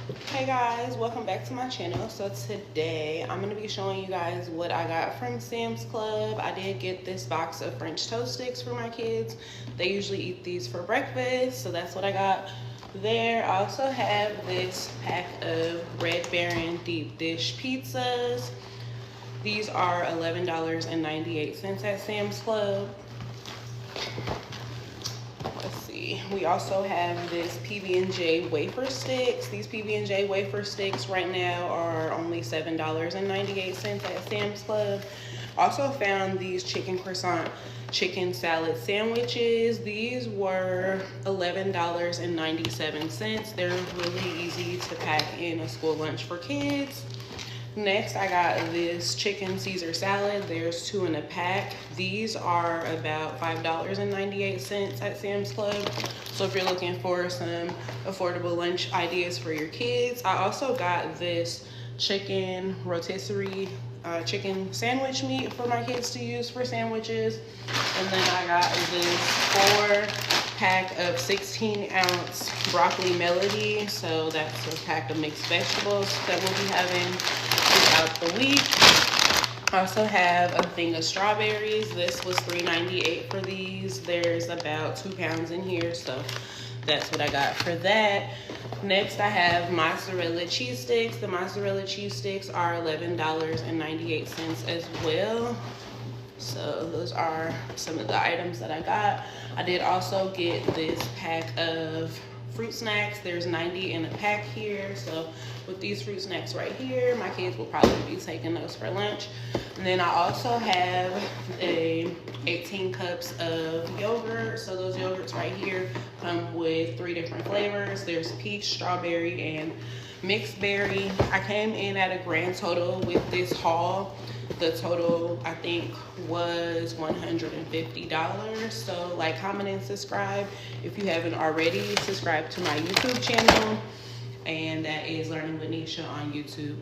Hey guys, welcome back to my channel. So today I'm going to be showing you guys what I got from Sam's Club. I did get this box of French toast sticks for my kids. They usually eat these for breakfast, so that's what I got there. I also have this pack of Red Baron deep dish pizzas. These are $11.98 at Sam's Club. Let's see. We also have this PB&J wafer sticks. These PB&J wafer sticks right now are only $7.98 at Sam's Club. Also found these chicken croissant chicken salad sandwiches. These were $11.97. They're really easy to pack in a school lunch for kids. Next, I got this chicken Caesar salad. There's 2 in a pack. These are about $5.98 at Sam's Club. So if you're looking for some affordable lunch ideas for your kids. I also got this chicken rotisserie chicken sandwich meat for my kids to use for sandwiches. And then I got this 4-pack of 16-ounce broccoli melody. So that's a pack of mixed vegetables that we'll be having throughout the week. I also have a thing of strawberries. This was $3.98 for these. There's about 2 pounds in here, so that's what I got for that. Next, I have mozzarella cheese sticks. The mozzarella cheese sticks are $11.98 as well. So those are some of the items that I got. I did also get this pack of fruit snacks. There's 90 in a pack here. So with these fruit snacks right here, my kids will probably be taking those for lunch. And then I also have 18 cups of yogurt. So those yogurts right here come with 3 different flavors. There's peach, strawberry, and mixed berry. I came in at a grand total with this haul. The total, I think, was $150. So like, comment, and subscribe if you haven't already. Subscribe to my YouTube channel, and that is Learning with Nisha on YouTube.